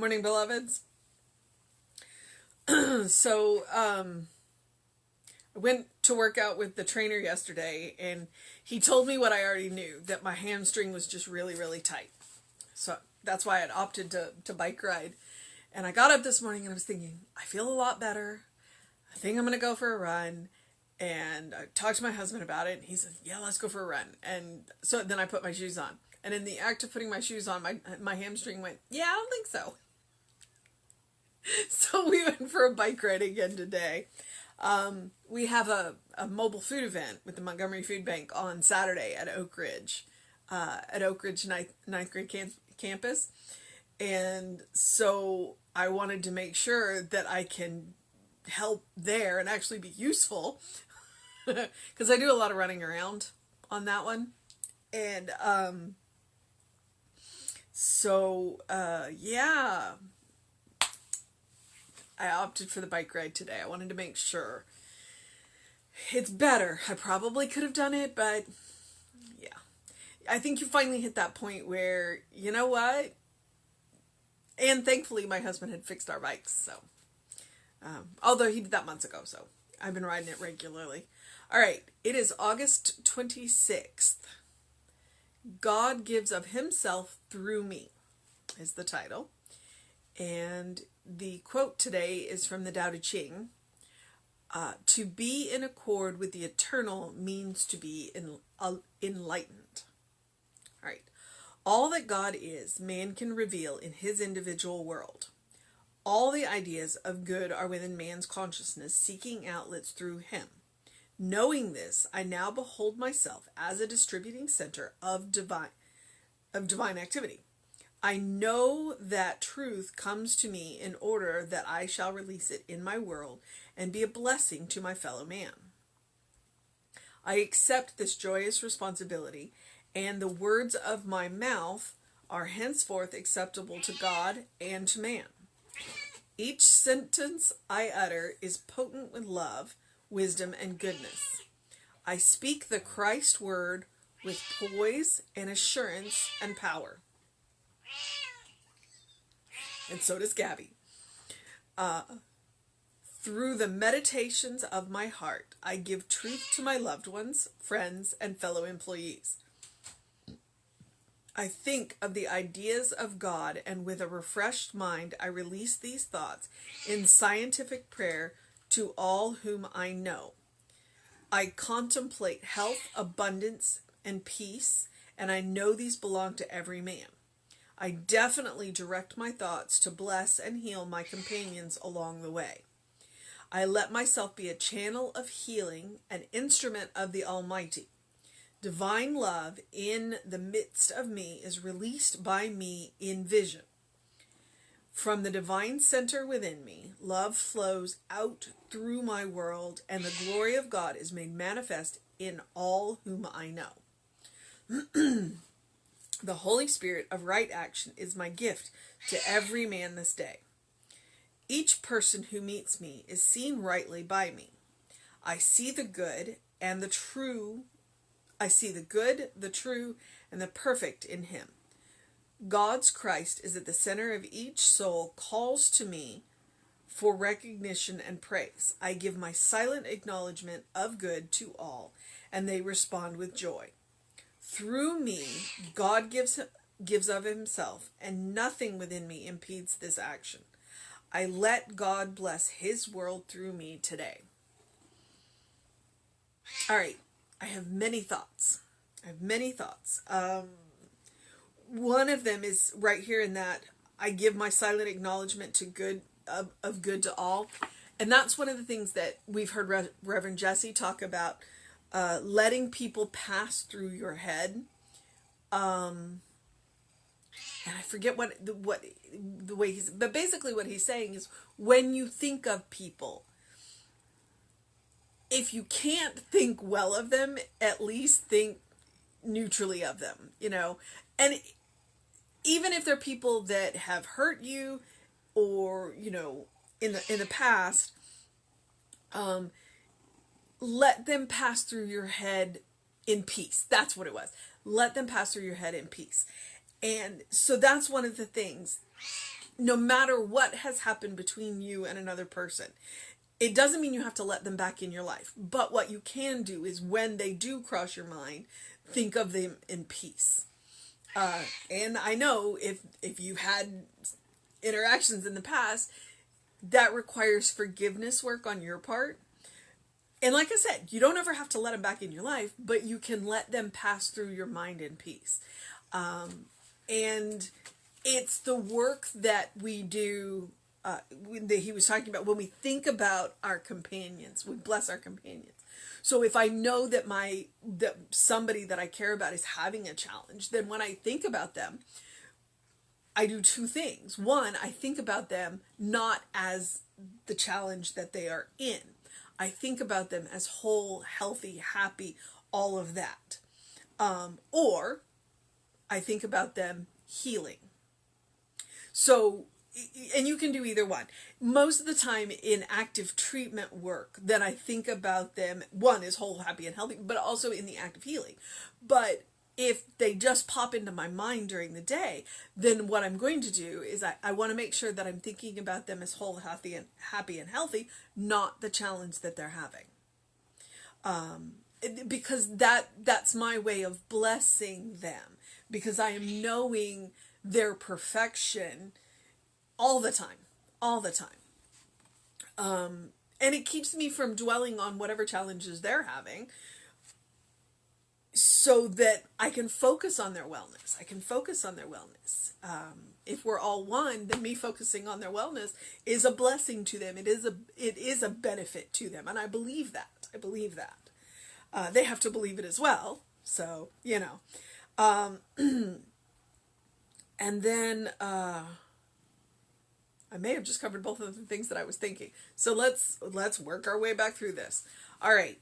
Morning, beloveds. I went to work out with the trainer yesterday, and he told me what I already knew, that my hamstring was just really, really tight. So that's why I'd opted to bike ride. And I got up this morning and I was thinking, I feel a lot better. I think I'm going to go for a run. And I talked to my husband about it, and he said, yeah, let's go for a run. And so then I put my shoes on. And in the act of putting my shoes on, my hamstring went, yeah, I don't think so. So we went for a bike ride again today. We have a mobile food event with the Montgomery Food Bank on Saturday at Oak Ridge ninth grade campus. And so I wanted to make sure that I can help there and actually be useful because I do a lot of running around on that one. And yeah, I opted for the bike ride today. I wanted to make sure. It's better. I probably could have done it, but yeah. I think you finally hit that point where, you know what? And thankfully my husband had fixed our bikes, so. Although he did that months ago, so I've been riding it regularly. All right, it is August 26th. God gives of himself through me is the title. And the quote today is from the Tao Te Ching. To be in accord with the eternal means to be enlightened. All right. All that God is, man can reveal in his individual world. All the ideas of good are within man's consciousness, seeking outlets through him. Knowing this, I now behold myself as a distributing center of divine activity. I know that truth comes to me in order that I shall release it in my world and be a blessing to my fellow man. I accept this joyous responsibility, and the words of my mouth are henceforth acceptable to God and to man. Each sentence I utter is potent with love, wisdom, and goodness. I speak the Christ word with poise and assurance and power. And so does Gabby. Through the meditations of my heart, I give truth to my loved ones, friends, and fellow employees. I think of the ideas of God, and with a refreshed mind, I release these thoughts in scientific prayer to all whom I know. I contemplate health, abundance, and peace, and I know these belong to every man. I definitely direct my thoughts to bless and heal my companions along the way. I let myself be a channel of healing, an instrument of the Almighty. Divine love in the midst of me is released by me in vision. From the divine center within me, love flows out through my world, and the glory of God is made manifest in all whom I know. The Holy Spirit of right action is my gift to every man this day. Each person who meets me is seen rightly by me. I see the good, the true, and the perfect in him. God's Christ is at the center of each soul, calls to me for recognition and praise. I give my silent acknowledgement of good to all, and they respond with joy. Through me, God gives of himself, and nothing within me impedes this action. I let God bless his world through me today. All right, I have many thoughts. One of them is right here in that I give my silent acknowledgement to good of good to all. And that's one of the things that we've heard Reverend Jesse talk about, letting people pass through your head. And I forget what the way but basically what he's saying is, when you think of people, if you can't think well of them, at least think neutrally of them, and even if they're people that have hurt you or, in the past, let them pass through your head in peace. That's what it was. Let them pass through your head in peace. And so that's one of the things no matter what has happened between you and another person. It doesn't mean you have to let them back in your life. But what you can do is when they do cross your mind, think of them in peace. And I know if you had interactions in the past, that requires forgiveness work on your part. And like I said, you don't ever have to let them back in your life, but you can let them pass through your mind in peace. And it's the work that we do, that he was talking about when we think about our companions, we bless our companions. So if I know that that somebody that I care about is having a challenge, then when I think about them, I do two things. One, I think about them not as the challenge that they are in. I think about them as whole, healthy, happy, all of that. Or I think about them healing. So, and you can do either one. Most of the time in active treatment work, then I think about them, one is whole, happy, and healthy, but also in the act of healing. But if they just pop into my mind during the day, then what I'm going to do is I want to make sure that I'm thinking about them as whole, happy, and healthy, not the challenge that they're having. Because that's my way of blessing them, because I am knowing their perfection all the time. And it keeps me from dwelling on whatever challenges they're having, so that I can focus on their wellness. If we're all one, then me focusing on their wellness is a blessing to them. It is a benefit to them. And I believe that. They have to believe it as well. So, and then, I may have just covered both of the things that I was thinking. So let's work our way back through this. All right.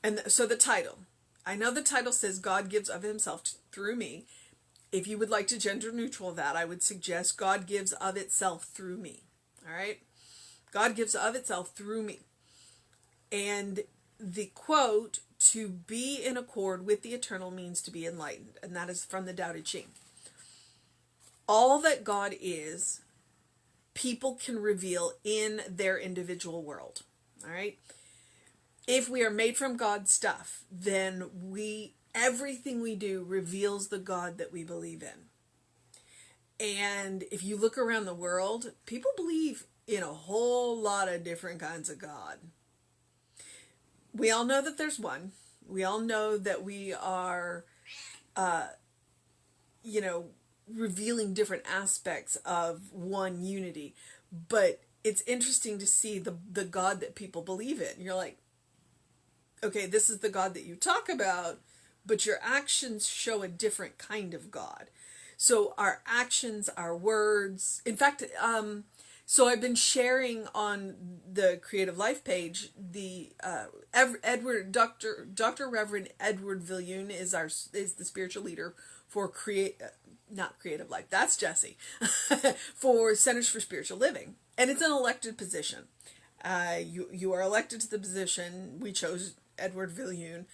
And so the title. I know the title says God gives of himself through me. If you would like to gender neutral that, I would suggest God gives of itself through me. All right? God gives of itself through me. And the quote, to be in accord with the eternal means to be enlightened. And that is from the Tao Te Ching. All that God is, people can reveal in their individual world. All right? If we are made from God's stuff, then everything we do reveals the God that we believe in. And if you look around the world, people believe in a whole lot of different kinds of God. We all know that there's one. We all know that we are, revealing different aspects of one unity. But it's interesting to see the God that people believe in. You're like, okay, this is the God that you talk about, but your actions show a different kind of God. So our actions, our words, in fact, so I've been sharing on the Creative Life page, the Dr. Reverend Edward Viljoen is the spiritual leader for not Creative Life, that's Jesse, for Centers for Spiritual Living. And it's an elected position. You are elected to the position. We chose Edward Viljoen,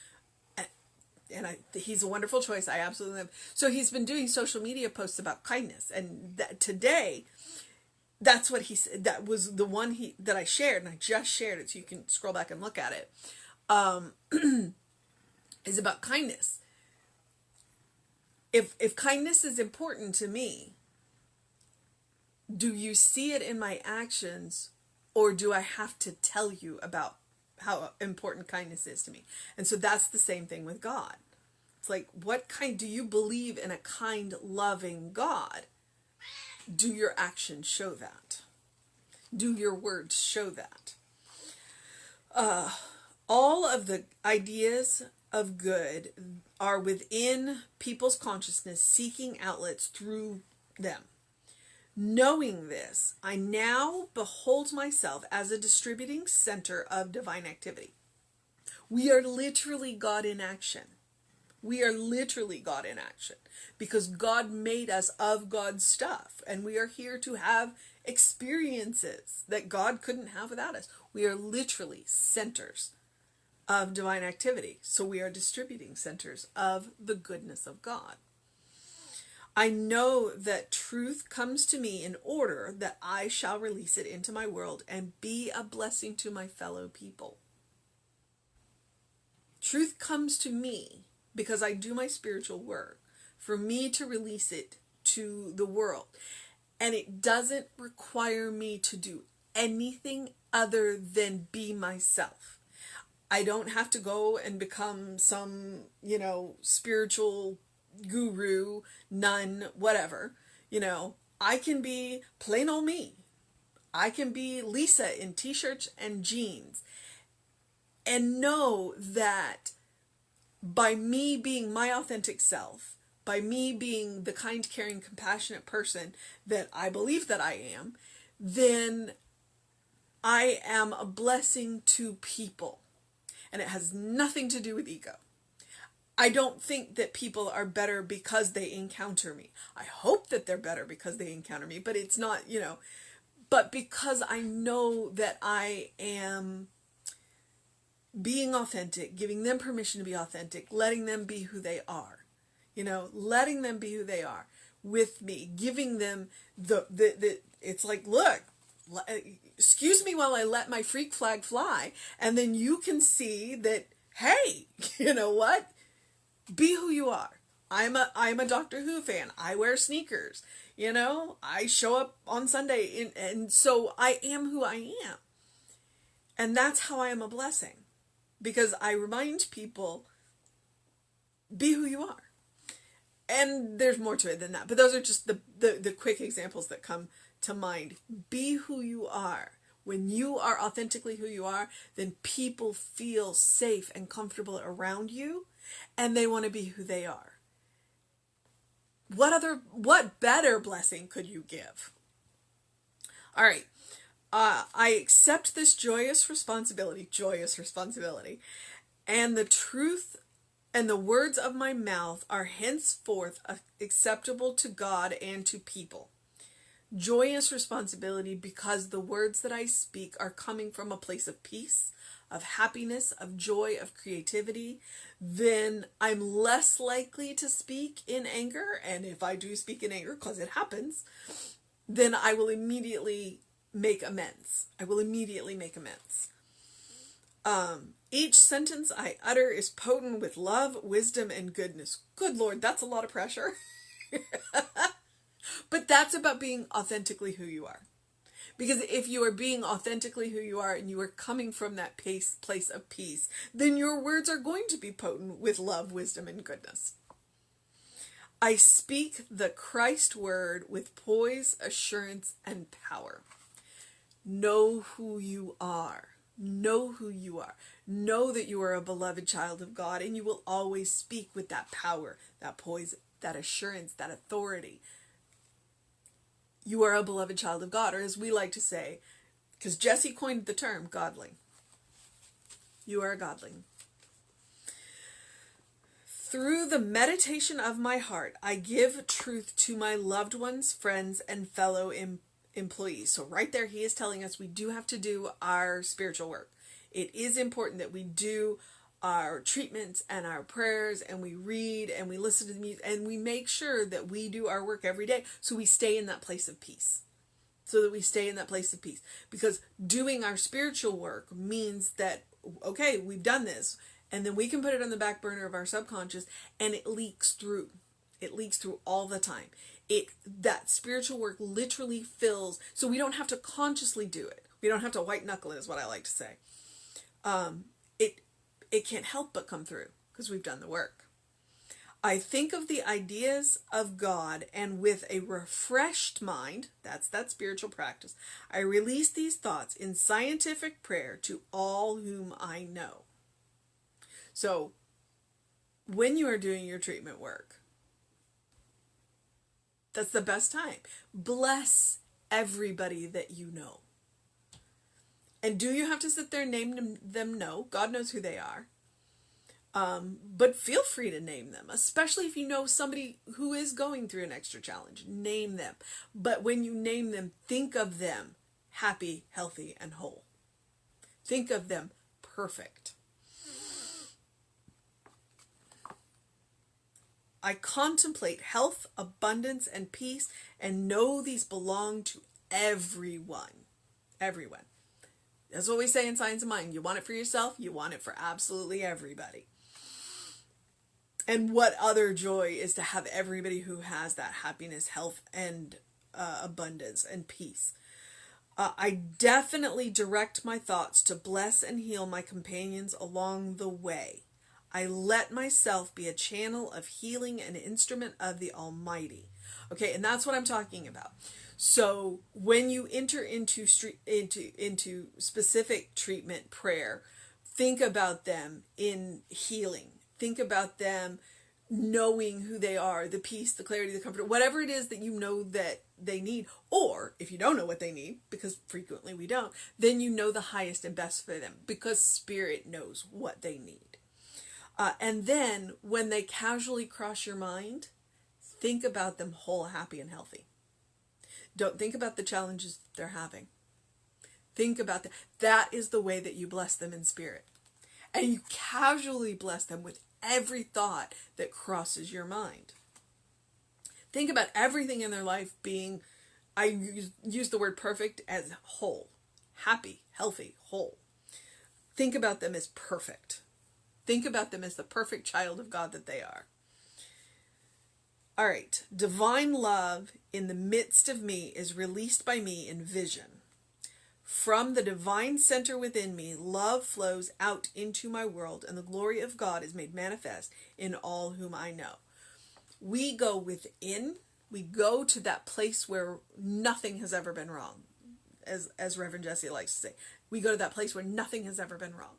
and he's a wonderful choice. I absolutely love him. So he's been doing social media posts about kindness, and today, that's what he said. That was the one that I shared, and I just shared it, so you can scroll back and look at it. Is about kindness. If kindness is important to me, do you see it in my actions, or do I have to tell you about how important kindness is to me? And so that's the same thing with God. It's like, do you believe in a kind, loving God? Do your actions show that? Do your words show that? All of the ideas of good are within people's consciousness, seeking outlets through them. Knowing this, I now behold myself as a distributing center of divine activity. We are literally God in action. Because God made us of God's stuff, and we are here to have experiences that God couldn't have without us. We are literally centers of divine activity. So we are distributing centers of the goodness of God. I know that truth comes to me in order that I shall release it into my world and be a blessing to my fellow people. Truth comes to me because I do my spiritual work for me to release it to the world. And it doesn't require me to do anything other than be myself. I don't have to go and become some, spiritual guru, nun, whatever. I can be plain old me. I can be Lisa in t-shirts and jeans and know that by me being my authentic self, by me being the kind, caring, compassionate person that I believe that I am, then I am a blessing to people. And it has nothing to do with ego. I don't think that people are better because they encounter me. I hope that they're better because they encounter me, but it's not, but because I know that I am being authentic, giving them permission to be authentic, letting them be who they are, letting them be who they are with me, giving them it's like, look, excuse me while I let my freak flag fly, and then you can see that, hey, you know what? Be who you are. I'm a Doctor Who fan. I wear sneakers. I show up on Sunday and so I am who I am. And that's how I am a blessing. Because I remind people, be who you are. And there's more to it than that. But those are just the quick examples that come to mind. Be who you are. When you are authentically who you are, then people feel safe and comfortable around you, and they want to be who they are. What better blessing could you give? All right. I accept this joyous responsibility, and the truth and the words of my mouth are henceforth acceptable to God and to people. Joyous responsibility because the words that I speak are coming from a place of peace, of happiness, of joy, of creativity. Then I'm less likely to speak in anger. And if I do speak in anger, because it happens, then I will immediately make amends. Each sentence I utter is potent with love, wisdom, and goodness. Good Lord, that's a lot of pressure. But that's about being authentically who you are. Because if you are being authentically who you are and you are coming from that place of peace, then your words are going to be potent with love, wisdom, and goodness. I speak the Christ word with poise, assurance, and power. Know who you are. Know who you are. Know that you are a beloved child of God, and you will always speak with that power, that poise, that assurance, that authority. You are a beloved child of God, or as we like to say, because Jesse coined the term, godling. You are a godling. Through the meditation of my heart, I give truth to my loved ones, friends, and fellow employees. So right there, he is telling us we do have to do our spiritual work. It is important that we do our treatments and our prayers, and we read and we listen to the music, and we make sure that we do our work every day so we stay in that place of peace. Because doing our spiritual work means that, okay, we've done this, and then we can put it on the back burner of our subconscious, and it leaks through. It leaks through all the time. That spiritual work literally fills, so we don't have to consciously do it. We don't have to white knuckle it, is what I like to say. It can't help but come through because we've done the work. I think of the ideas of God, and with a refreshed mind, that's that spiritual practice, I release these thoughts in scientific prayer to all whom I know. So, when you are doing your treatment work, that's the best time. Bless everybody that you know. And do you have to sit there and name them? No. God knows who they are. But feel free to name them, especially if you know somebody who is going through an extra challenge. Name them. But when you name them, think of them happy, healthy, and whole. Think of them perfect. I contemplate health, abundance, and peace, and know these belong to everyone. Everyone. That's what we say in Science of Mind. You want it for yourself, you want it for absolutely everybody. And what other joy is to have everybody who has that happiness, health, and abundance and peace. I definitely direct my thoughts to bless and heal my companions along the way. I let myself be a channel of healing, an instrument of the Almighty. Okay, and that's what I'm talking about. So when you enter into specific treatment prayer, think about them in healing. Think about them knowing who they are, the peace, the clarity, the comfort, whatever it is that you know that they need. Or if you don't know what they need, because frequently we don't, then you know the highest and best for them, because Spirit knows what they need. And then when they casually cross your mind, think about them whole, happy, and healthy. Don't think about the challenges they're having. Think about that. That is the way that you bless them in spirit. And you casually bless them with every thought that crosses your mind. Think about everything in their life being, I use the word perfect as whole. Happy, healthy, whole. Think about them as perfect. Think about them as the perfect child of God that they are. All right. Divine love in the midst of me is released by me in vision. From the divine center within me, love flows out into my world, and the glory of God is made manifest in all whom I know. We go within, we go to that place where nothing has ever been wrong, as Reverend Jesse likes to say. We go to that place where nothing has ever been wrong.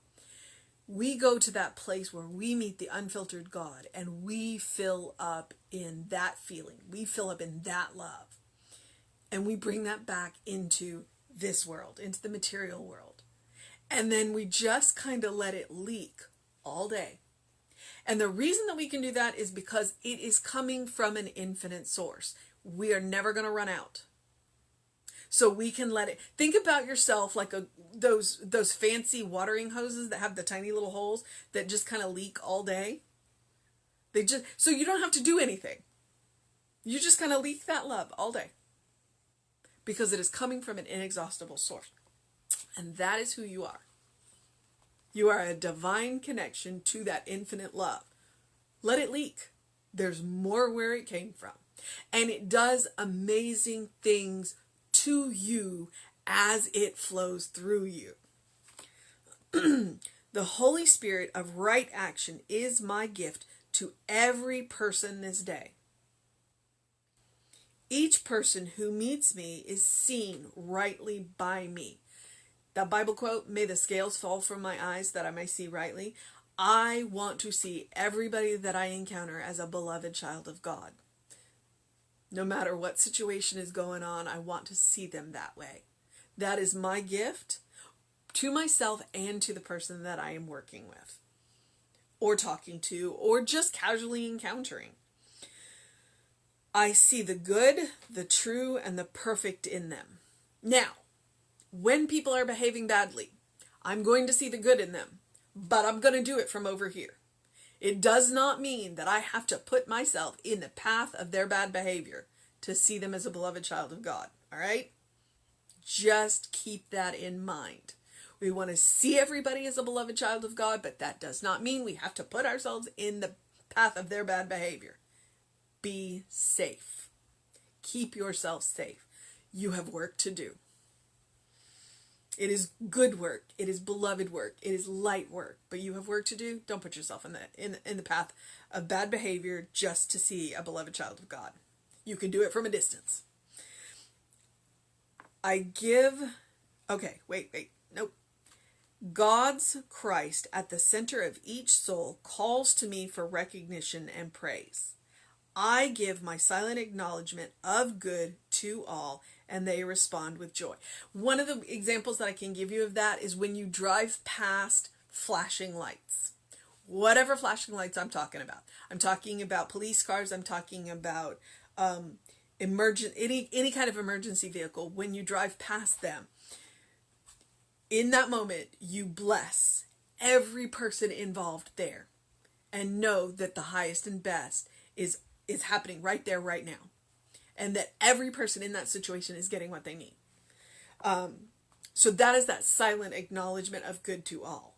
We go to that place where we meet the unfiltered God, and we fill up in that feeling. We fill up in that love. And we bring that back into this world, into the material world. And then we just kind of let it leak all day. And the reason that we can do that is because it is coming from an infinite source. We are never going to run out. So we can let it, think about yourself like those fancy watering hoses that have the tiny little holes that just kind of leak all day. So you don't have to do anything. You just kind of leak that love all day. Because it is coming from an inexhaustible source. And that is who you are. You are a divine connection to that infinite love. Let it leak. There's more where it came from. And it does amazing things to you as it flows through you. The Holy Spirit of right action is my gift to every person this day. Each person who meets me is seen rightly by me. That Bible quote, may the scales fall from my eyes that I may see rightly. I want to see everybody that I encounter as a beloved child of God. No matter what situation is going on, I want to see them that way. That is my gift to myself and to the person that I am working with, or talking to, or just casually encountering. I see the good, the true, and the perfect in them. Now, when people are behaving badly, I'm going to see the good in them, but I'm going to do it from over here. It does not mean that I have to put myself in the path of their bad behavior to see them as a beloved child of God. All right? Just keep that in mind. We want to see everybody as a beloved child of God, but that does not mean we have to put ourselves in the path of their bad behavior. Be safe. Keep yourself safe. You have work to do. It is good work. It is beloved work. It is light work. But you have work to do. Don't put yourself in the path of bad behavior just to see a beloved child of God. You can do it from a distance. Nope. God's Christ at the center of each soul calls to me for recognition and praise. I give my silent acknowledgement of good to all, and they respond with joy. One of the examples that I can give you of that is when you drive past flashing lights. Whatever flashing lights I'm talking about. I'm talking about police cars. I'm talking about any kind of emergency vehicle. When you drive past them, in that moment, you bless every person involved there and know that the highest and best is happening right there, right now. And that every person in that situation is getting what they need. So that is that silent acknowledgement of good to all.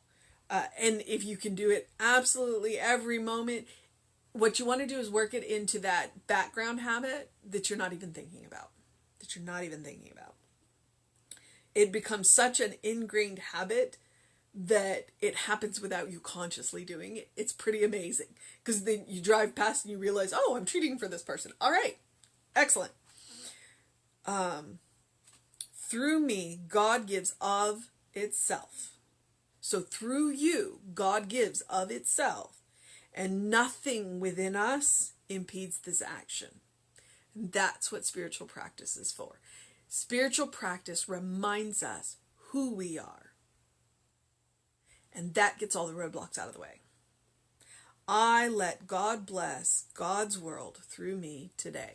And if you can do it absolutely every moment, what you want to do is work it into that background habit that you're not even thinking about. It becomes such an ingrained habit that it happens without you consciously doing it. It's pretty amazing. Because then you drive past and you realize, oh, I'm treating for this person. All right. Excellent. Through me, God gives of itself. So through you, God gives of itself. And nothing within us impedes this action. And that's what spiritual practice is for. Spiritual practice reminds us who we are. And that gets all the roadblocks out of the way. I let God bless God's world through me today.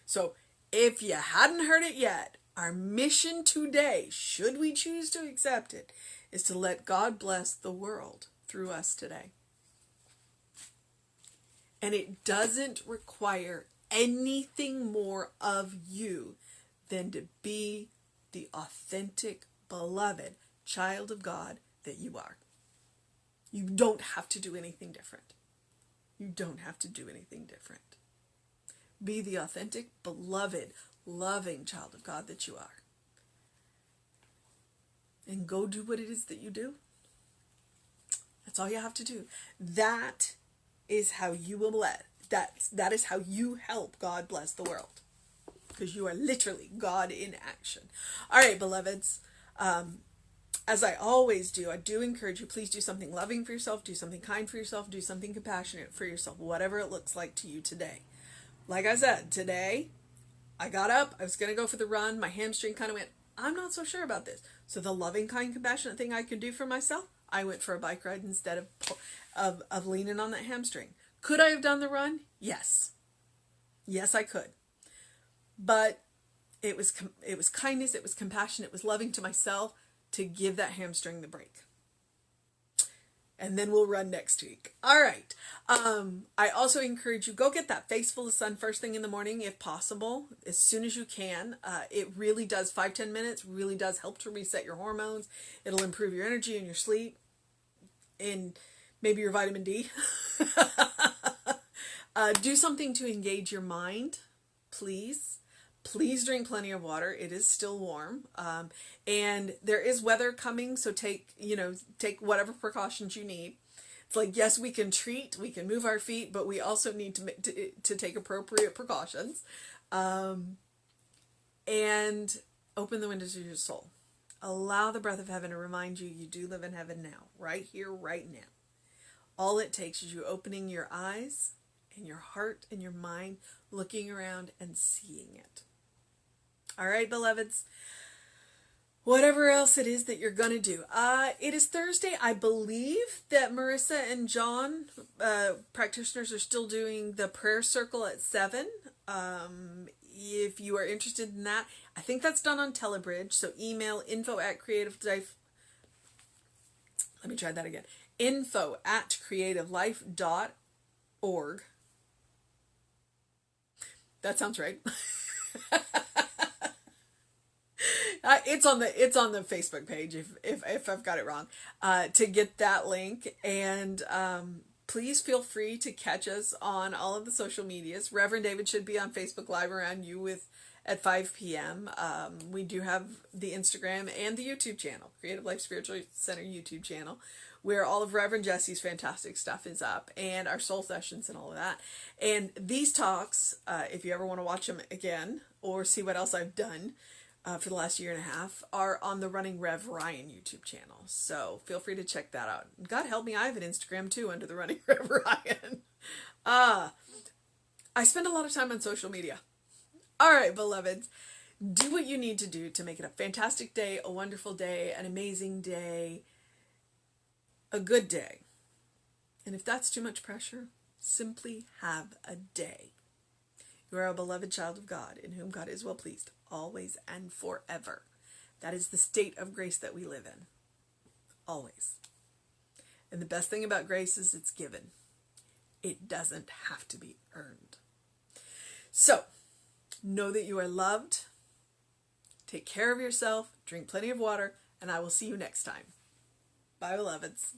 So if you hadn't heard it yet, our mission today, should we choose to accept it, is to let God bless the world through us today. And it doesn't require anything more of you than to be the authentic, beloved child of God that you are. You don't have to do anything different. Be the authentic, beloved, loving child of God that you are. And go do what it is that you do. That's all you have to do. That is how you will that is how you help God bless the world. Because you are literally God in action. All right, beloveds. As I always do, I do encourage you, please do something loving for yourself, do something kind for yourself, do something compassionate for yourself, whatever it looks like to you today. Like I said, today, I got up, I was going to go for the run, my hamstring kind of went, I'm not so sure about this. So the loving, kind, compassionate thing I could do for myself, I went for a bike ride instead of leaning on that hamstring. Could I have done the run? Yes. Yes, I could. But it was kindness, it was compassion, it was loving to myself to give that hamstring the break. And then we'll run next week. All right. I also encourage you, go get that face full of sun first thing in the morning, if possible, as soon as you can. It really does, 5-10 minutes, really does help to reset your hormones. It'll improve your energy and your sleep and maybe your vitamin D. Do something to engage your mind, please. Please drink plenty of water. It is still warm. And there is weather coming, so take whatever precautions you need. It's like, yes, we can move our feet, but we also need to take appropriate precautions. And open the windows of your soul. Allow the breath of heaven to remind you do live in heaven now, right here, right now. All it takes is you opening your eyes and your heart and your mind, looking around and seeing it. All right, beloveds. Whatever else it is that you're going to do. It is Thursday. I believe that Marissa and John, practitioners, are still doing the prayer circle at 7. If you are interested in that, I think that's done on Telebridge. So email info@creativelife. Let me try that again. info@creativelife.org. That sounds right. It's on the Facebook page if I've got it wrong, to get that link. And please feel free to catch us on all of the social medias. Reverend David should be on Facebook Live around you at 5 p.m. We do have the Instagram and the YouTube channel, Creative Life Spiritual Center YouTube channel, where all of Reverend Jesse's fantastic stuff is up, and our soul sessions and all of that. And these talks, if you ever want to watch them again or see what else I've done for the last year and a half, are on the Running Rev Ryan YouTube channel. So feel free to check that out. God help me, I have an Instagram too under the Running Rev Ryan. I spend a lot of time on social media. All right, beloveds, do what you need to do to make it a fantastic day, a wonderful day, an amazing day, a good day. And if that's too much pressure, simply have a day. You are a beloved child of God, in whom God is well pleased, always and forever. That is the state of grace that we live in. Always. And the best thing about grace is it's given. It doesn't have to be earned. So, know that you are loved. Take care of yourself. Drink plenty of water. And I will see you next time. Bye, beloveds.